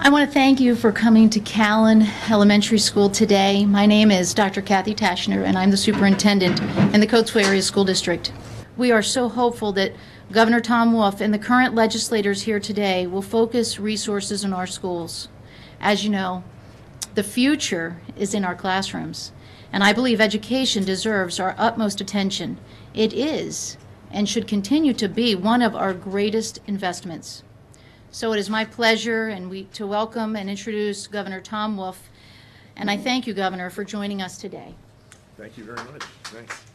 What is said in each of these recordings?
I want to thank you for coming to Callan Elementary School today. My name is Dr. Kathy Tashner, and I'm the superintendent in the Coatesville Area School District. We are so hopeful that Governor Tom Wolf and the current legislators here today will focus resources in our schools. As you know, the future is in our classrooms, and I believe education deserves our utmost attention. It is and should continue to be one of our greatest investments. So it is my pleasure to welcome and introduce Governor Tom Wolf, and I thank you, Governor, for joining us today. Thank you very much. Thanks.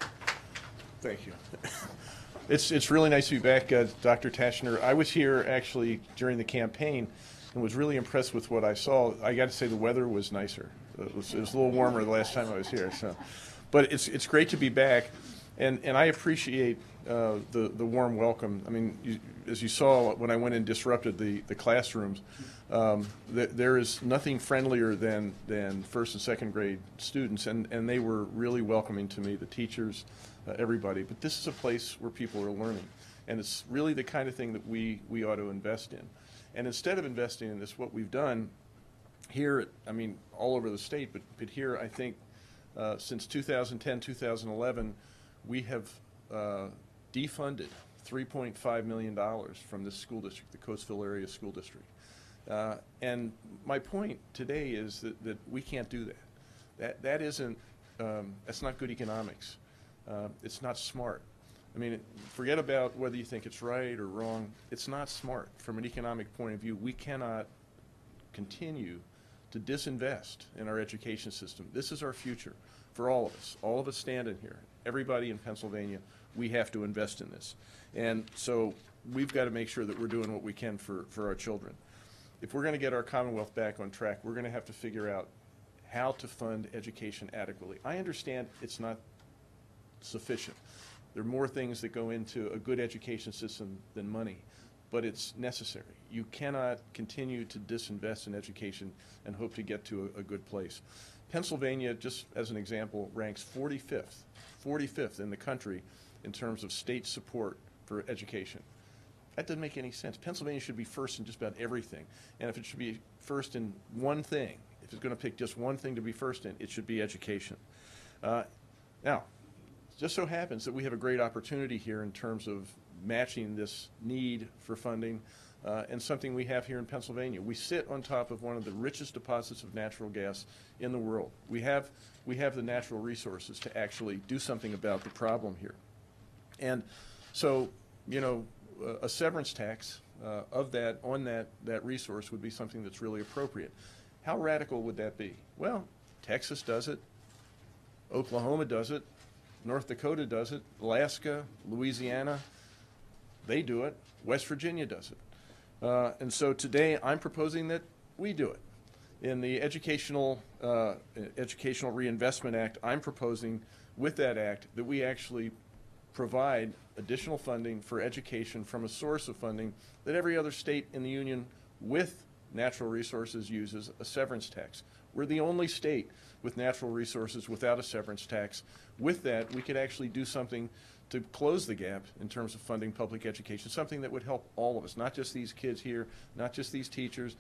Thank you. It's really nice to be back, Dr. Tashner. I was here actually during the campaign and was really impressed with what I saw. I got to say the weather was nicer. It was a little warmer the last time I was here. But it's great to be back, and I appreciate the warm welcome. I mean, as you saw when I went and disrupted the classrooms, there is nothing friendlier than first and second grade students, and they were really welcoming to me, the teachers, everybody. But this is a place where people are learning, and it's really the kind of thing that we ought to invest in. And instead of investing in this, what we've done here, all over the state, but here I think since 2010, 2011, we have defunded $3.5 million from this school district, the Coatesville Area School District. And my point today is that we can't do that. That isn't, that's not good economics. It's not smart. Forget about whether you think it's right or wrong. It's not smart from an economic point of view. We cannot continue to disinvest in our education system. This is our future for all of us. All of us standing here, everybody in Pennsylvania, we have to invest in this. And so we've got to make sure that we're doing what we can for our children. If we're going to get our Commonwealth back on track, we're going to have to figure out how to fund education adequately. I understand it's not sufficient. There are more things that go into a good education system than money, but it's necessary. You cannot continue to disinvest in education and hope to get to a good place. Pennsylvania, just as an example, ranks 45th in the country in terms of state support for education. That doesn't make any sense. Pennsylvania should be first in just about everything. And if it should be first in one thing, if it's going to pick just one thing to be first in, it should be education. Now, it just so happens that we have a great opportunity here in terms of matching this need for funding and something we have here in Pennsylvania. We sit on top of one of the richest deposits of natural gas in the world. We have the natural resources to actually do something about the problem here. And so, a severance tax on that resource would be something that's really appropriate. How radical would that be? Well, Texas does it, Oklahoma does it, North Dakota does it, Alaska, Louisiana, they do it, West Virginia does it. And so today I'm proposing that we do it. In the Educational Reinvestment Act, I'm proposing with that act that we actually provide additional funding for education from a source of funding that every other state in the union with natural resources uses, a severance tax. We're the only state with natural resources without a severance tax. With that, we could actually do something to close the gap in terms of funding public education, something that would help all of us, not just these kids here, not just these teachers,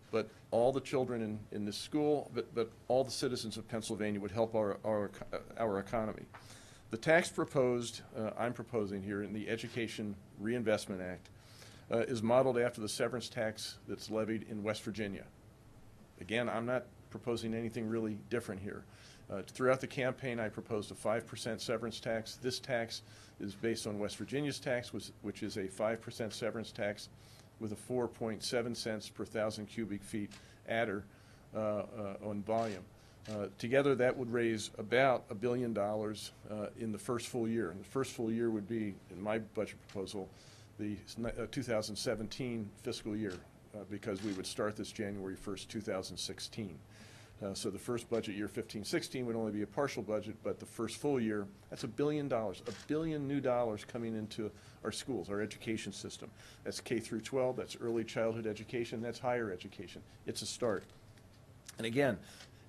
but all the children in this school, but all the citizens of Pennsylvania would help our economy. The tax I'm proposing here in the Education Reinvestment Act is modeled after the severance tax that's levied in West Virginia. Again, I'm not proposing anything really different here. Throughout the campaign, I proposed a 5% severance tax. This tax is based on West Virginia's tax, which is a 5% severance tax with a 4.7 cents per 1,000 cubic feet adder on volume. Together, that would raise about $1 billion in the first full year. And the first full year would be, in my budget proposal, the 2017 fiscal year, because we would start this January 1st, 2016. So the first budget year, 15-16, would only be a partial budget, but the first full year, that's $1 billion, $1 billion new dollars coming into our schools, our education system. That's K through 12, that's early childhood education, that's higher education. It's a start. And again,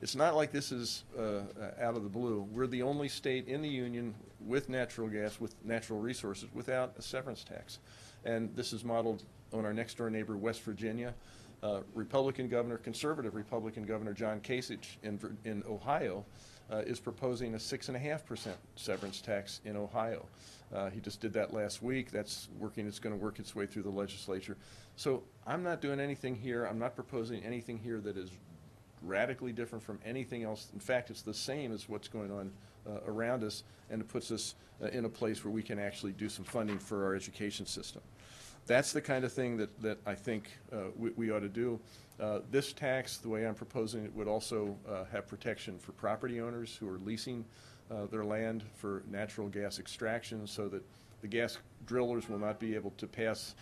it's not like this is out of the blue. We're the only state in the union with natural gas, with natural resources, without a severance tax. And this is modeled on our next door neighbor, West Virginia. Republican governor, conservative Republican Governor John Kasich in Ohio is proposing a 6.5% severance tax in Ohio. He just did that last week. That's working. It's going to work its way through the legislature. So I'm not doing anything here. I'm not proposing anything here that is radically different from anything else. In fact, it's the same as what's going on around us, and it puts us in a place where we can actually do some funding for our education system. That's the kind of thing that I think we ought to do. This tax, the way I'm proposing it, would also have protection for property owners who are leasing their land for natural gas extraction, so that the gas drillers will not be able to pass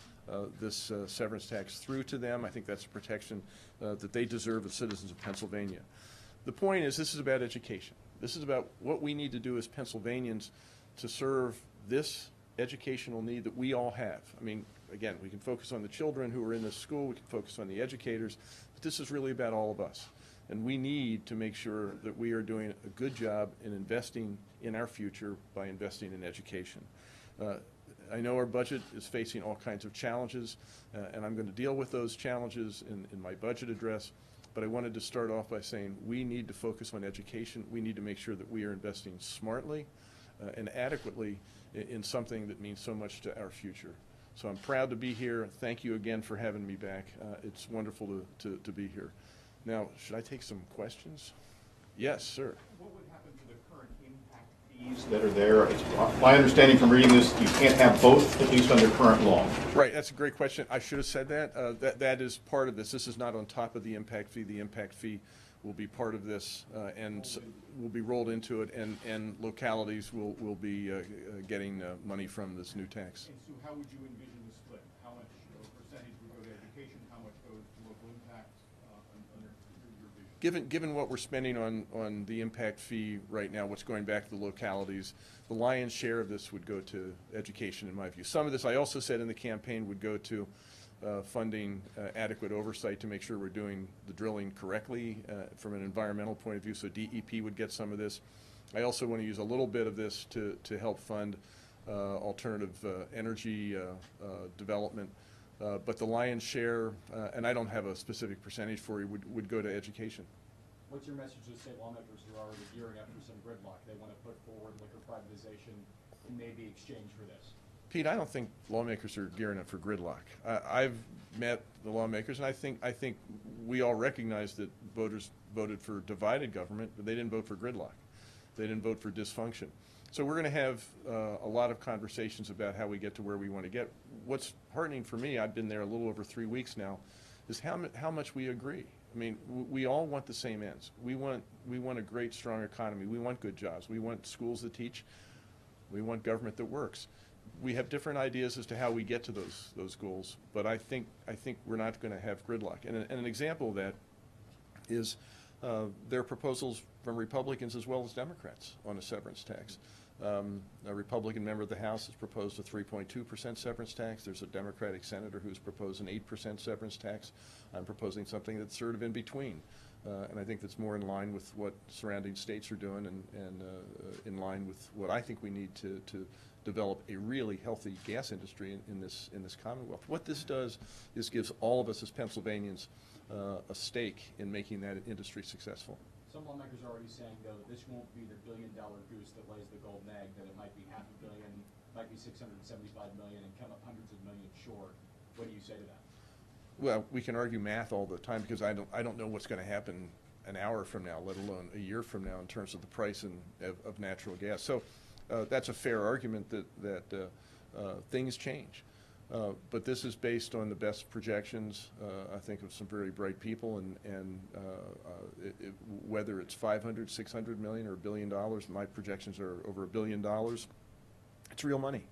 this severance tax through to them. I think that's a protection that they deserve as citizens of Pennsylvania. The point is, this is about education. This is about what we need to do as Pennsylvanians to serve this educational need that we all have. I mean, again, we can focus on the children who are in this school, we can focus on the educators, but this is really about all of us. And we need to make sure that we are doing a good job in investing in our future by investing in education. I know our budget is facing all kinds of challenges, and I'm going to deal with those challenges in my budget address, but I wanted to start off by saying we need to focus on education. We need to make sure that we are investing smartly and adequately in something that means so much to our future. So I'm proud to be here. Thank you again for having me back. It's wonderful to be here. Now, should I take some questions? Yes, sir. What would happen to the current impact fees that are there? It's my understanding from reading this, you can't have both, at least under current law. Right, that's a great question. I should have said that. That is part of this. This is not on top of the impact fee. The impact fee will be part of this and will be rolled into it, and localities will be getting money from this new tax. And so how would you envision the split? How much percentage would go to education? How much goes to local impact under your vision? Given what we're spending on the impact fee right now, what's going back to the localities, the lion's share of this would go to education, in my view. Some of this, I also said in the campaign, would go to funding adequate oversight to make sure we're doing the drilling correctly from an environmental point of view, so DEP would get some of this. I also want to use a little bit of this to help fund alternative energy development. But the lion's share, and I don't have a specific percentage for you, would go to education. What's your message to state lawmakers who are already gearing up for some gridlock? They want to put forward liquor privatization in maybe exchange for this. Pete, I don't think lawmakers are gearing up for gridlock. I've met the lawmakers, and I think we all recognize that voters voted for divided government, but they didn't vote for gridlock. They didn't vote for dysfunction. So we're going to have a lot of conversations about how we get to where we want to get. What's heartening for me, I've been there a little over 3 weeks now, is how much we agree. I mean, we all want the same ends. We want a great, strong economy. We want good jobs. We want schools that teach. We want government that works. We have different ideas as to how we get to those goals, but I think we're not going to have gridlock. And an example of that is there are proposals from Republicans as well as Democrats on a severance tax. A Republican member of the House has proposed a 3.2% severance tax. There's a Democratic senator who's proposed an 8% severance tax. I'm proposing something that's sort of in between. And I think that's more in line with what surrounding states are doing and in line with what I think we need to develop a really healthy gas industry in this Commonwealth. What this does is gives all of us as Pennsylvanians a stake in making that industry successful. Some lawmakers are already saying, though, that this won't be the billion-dollar goose that lays the golden egg, that it might be $500 million, might be $675 million, and come up hundreds of millions short. What do you say to that? Well, we can argue math all the time because I don't know what's going to happen an hour from now, let alone a year from now, in terms of the price of natural gas. So that's a fair argument that things change. But this is based on the best projections, I think, of some very bright people, and whether it's 500, 600 million, or $1 billion, my projections are over $1 billion. It's real money,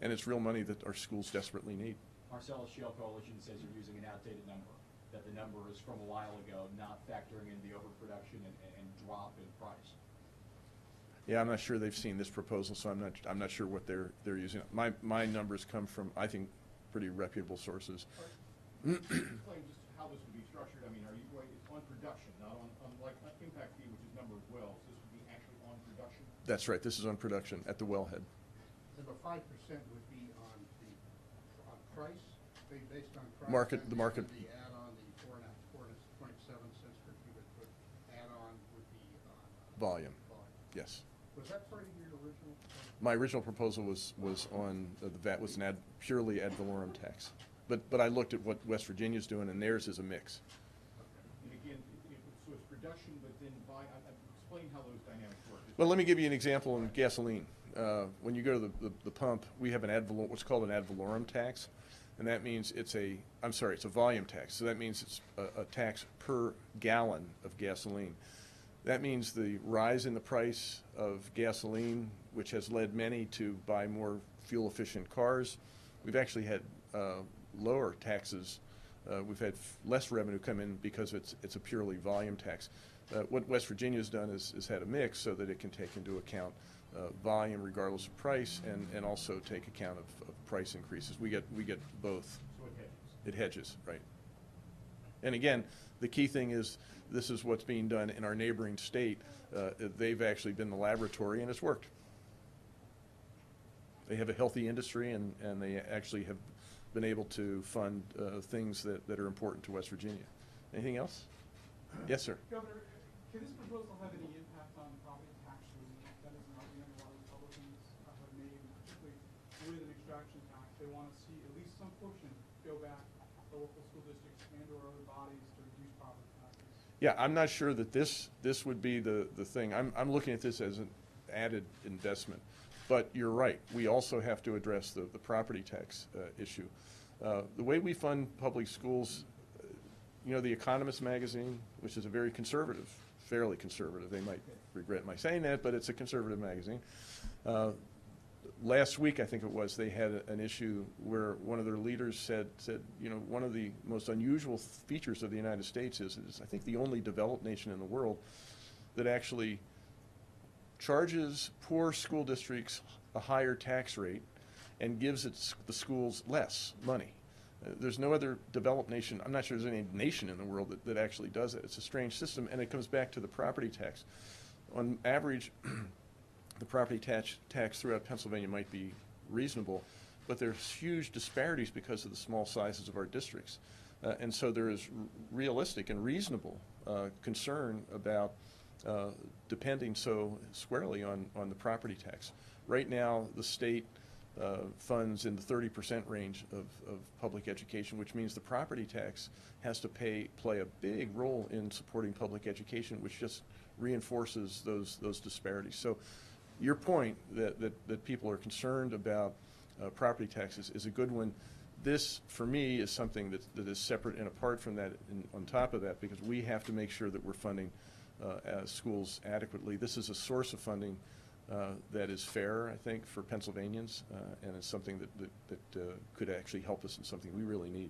and it's real money that our schools desperately need. Marcellus Shale Coalition says you're using an outdated number, that the number is from a while ago, not factoring in the overproduction and drop in price. Yeah, I'm not sure they've seen this proposal, so I'm not sure what they're using. My numbers come from, I think, pretty reputable sources. Explain just how this would be structured. I mean, are you going? It's on production, not on like impact fee, which is number of wells. This would be actually on production. That's right. This is on production at the wellhead. So the 5% would be on price, based on price. The market. The add-on, the 4.27 cents per cubic foot add-on would be on Volume. volume. Yes. Was that part of your original proposal? My original proposal was on the VAT was an purely ad valorem tax. But I looked at what West Virginia's doing, and theirs is a mix. And again, so it's production, but then explain how those dynamics work. Well, let me give you an example in gasoline. When you go to the pump, we have what's called an ad valorem tax, and that means it's a volume tax. So that means it's a tax per gallon of gasoline. That means the rise in the price of gasoline, which has led many to buy more fuel-efficient cars. We've actually had lower taxes. We've had less revenue come in because it's a purely volume tax. What West Virginia's done is had a mix so that it can take into account volume regardless of price, and also take account of price increases. We get both. So it hedges. It hedges, right. And again, the key thing is this is what's being done in our neighboring state. They've actually been the laboratory, and it's worked. They have a healthy industry, and they actually have been able to fund things that are important to West Virginia. Anything else? Yes, sir. Governor, can this proposal have any impact on property tax relief? That is an argument a lot of Republicans have made, particularly with an extraction tax. They want to see at least some portion go back to local school districts and or other bodies to reduce property taxes. Yeah, I'm not sure that this would be the thing. I'm looking at this as an added investment. But you're right. We also have to address the property tax issue. The way we fund public schools, The Economist magazine, which is a very conservative, fairly conservative, they might regret my saying that, but it's a conservative magazine. Last week, I think it was, they had an issue where one of their leaders said, one of the most unusual features of the United States is I think the only developed nation in the world that actually charges poor school districts a higher tax rate and gives the schools less money. There's no other developed nation, I'm not sure there's any nation in the world that actually does it. It's a strange system, and it comes back to the property tax. On average, the property tax throughout Pennsylvania might be reasonable, but there's huge disparities because of the small sizes of our districts. And so there is realistic and reasonable concern about depending so squarely on the property tax. Right now, the state funds in the 30% range of public education, which means the property tax has to play a big role in supporting public education, which just reinforces those disparities. So your point that people are concerned about property taxes is a good one. This, for me, is something that is separate and apart from that, on top of that, because we have to make sure that we're funding schools adequately. This is a source of funding that is fair, I think, for Pennsylvanians, and it's something that could actually help us in something we really need.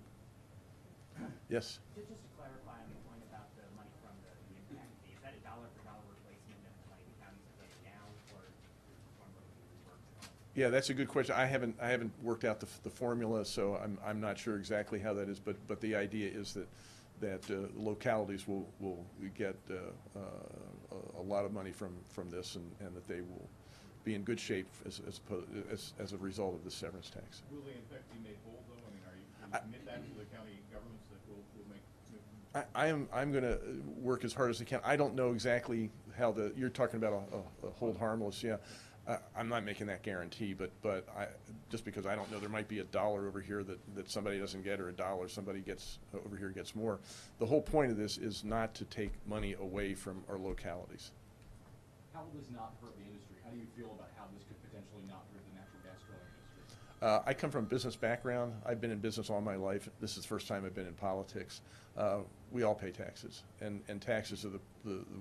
Yes? Just to clarify on the point about the money from the impact fee, is that a dollar-for-dollar replacement of the money the counties are putting now, or formula works? Yeah, that's a good question. I haven't worked out the formula, so I'm not sure exactly how that is, but the idea is that localities will get a lot of money from this, and that they will be in good shape as a result of the severance tax. Will they in fact be made whole, though? I mean, can you commit that to the county governments that will make? I'm going to work as hard as I can. I don't know exactly how you're talking about a hold harmless. Yeah, I'm not making that guarantee, but just because I don't know, there might be $1 over here that somebody doesn't get, or $1 somebody gets over here gets more. The whole point of this is not to take money away from our localities. How will this not hurt the industry? How do you feel about how this could potentially not hurt the natural gas drilling industry? I come from a business background. I've been in business all my life. This is the first time I've been in politics. We all pay taxes, and taxes are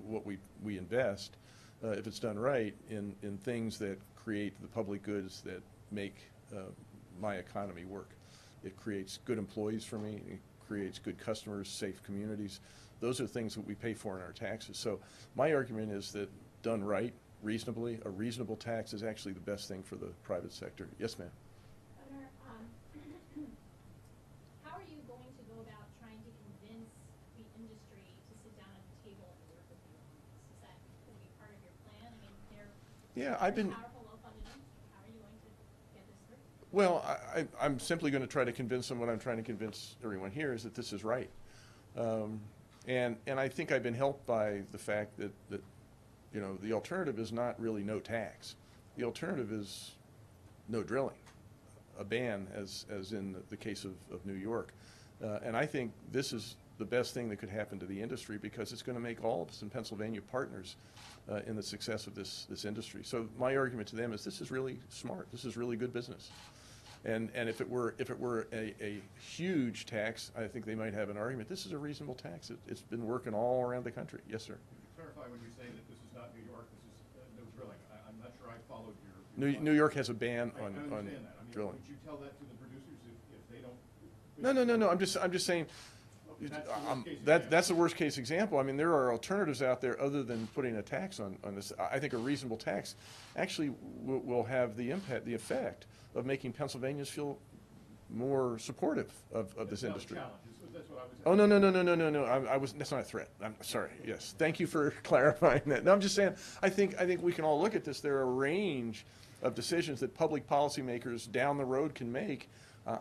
what we invest, if it's done right, in things that create the public goods that make my economy work. It creates good employees for me. It creates good customers, safe communities. Those are things that we pay for in our taxes. So my argument is that done right, reasonably, a reasonable tax is actually the best thing for the private sector. Yes, ma'am. Governor, how are you going to go about trying to convince the industry to sit down at the table and work with you on this? Is that going to be part of your plan? I mean, they're Yeah, I've been. Powerful, well-funded industry. How are you going to get this through? Well, I'm simply going to try to convince them what I'm trying to convince everyone here is that this is right. And I think I've been helped by the fact that you know, the alternative is not really no tax. The alternative is no drilling, a ban, as in the case of New York. And I think this is the best thing that could happen to the industry because it's going to make all of us in Pennsylvania partners in the success of this industry. So my argument to them is this is really smart. This is really good business. And if it were a huge tax, I think they might have an argument. This is a reasonable tax. It's been working all around the country. Yes, sir. Clarify when you say that this is not New York, this is no drilling. I'm not sure I followed your. New York has a ban I on understand that. I mean, drilling. would you tell that to the producers if they don't? No. I'm just saying. That's the worst case That's the worst case example. I mean, there are alternatives out there other than putting a tax on this. I think a reasonable tax actually will have the effect of making Pennsylvanians feel more supportive of this industry. That's what I was. Oh, no. I was, that's not a threat. I'm sorry. Yes. Thank you for clarifying that. No, I'm just saying, I think we can all look at this. There are a range of decisions that public policymakers down the road can make.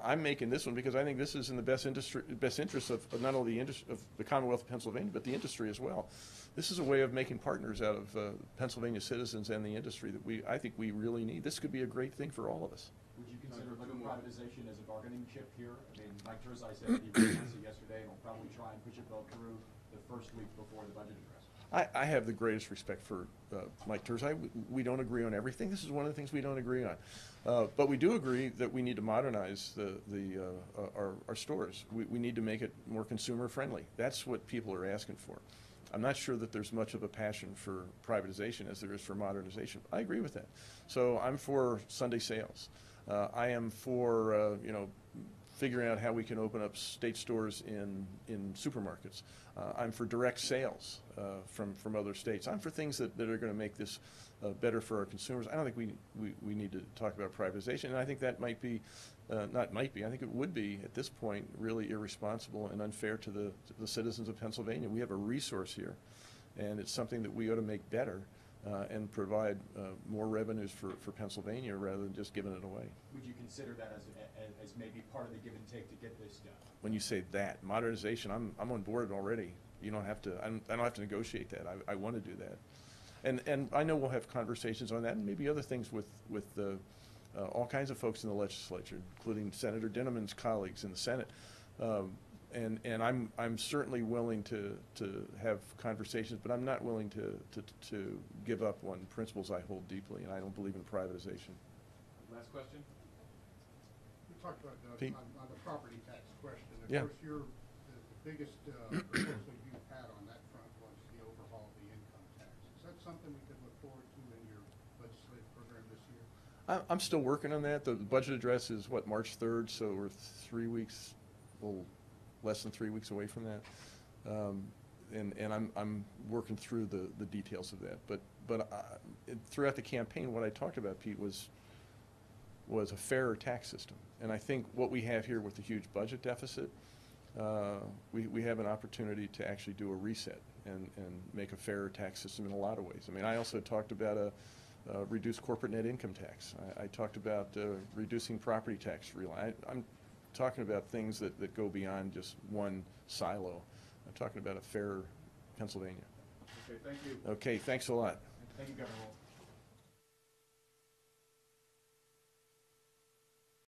I'm making this one because I think this is in the best interest of not only of the Commonwealth of Pennsylvania, but the industry as well. This is a way of making partners out of Pennsylvania citizens and the industry that I think we really need. This could be a great thing for all of us. Would you consider liquor privatization as a bargaining chip here? I mean, Mike Terzai said he announced it yesterday and will probably try and push a bill through the first week before the budget address. I have the greatest respect for Mike Terzai. We don't agree on everything. This is one of the things we don't agree on. But we do agree that we need to modernize our stores. We need to make it more consumer friendly. That's what people are asking for. I'm not sure that there's much of a passion for privatization as there is for modernization. I agree with that. So I'm for Sunday sales. I am for figuring out how we can open up state stores in supermarkets. I'm for direct sales from other states. I'm for things that are going to make this better for our consumers. I don't think we need to talk about privatization, and I think that might be, not might be, I think it would be at this point really irresponsible and unfair to the citizens of Pennsylvania. We have a resource here, and it's something that we ought to make better and provide more revenues for Pennsylvania rather than just giving it away. Would you consider that as maybe part of the give and take to get this done? When you say that, modernization, I'm on board already. You don't have to, I don't have to negotiate that. I want to do that. And I know we'll have conversations on that and maybe other things with all kinds of folks in the legislature, including Senator Dinniman's colleagues in the Senate. And I'm certainly willing to have conversations, but I'm not willing to give up on principles I hold deeply, and I don't believe in privatization. Last question? We talked about Pete? on the property tax question. Of Yeah. course, the biggest proposal you've had on that front was the overhaul of the income tax. Is that something we could look forward to in your legislative program this year? I'm still working on that. The budget address is, what, March 3rd, so we're 3 weeks, well, less than 3 weeks away from that. And I'm working through the details of that. But throughout the campaign, what I talked about, Pete, was a fairer tax system. And I think what we have here with the huge budget deficit, we have an opportunity to actually do a reset and make a fairer tax system in a lot of ways. I mean, I also talked about a reduced corporate net income tax. I talked about reducing property tax. I'm talking about things that go beyond just one silo. I'm talking about a fairer Pennsylvania. Okay, thank you. Okay, thanks a lot. Thank you, Governor Wolf.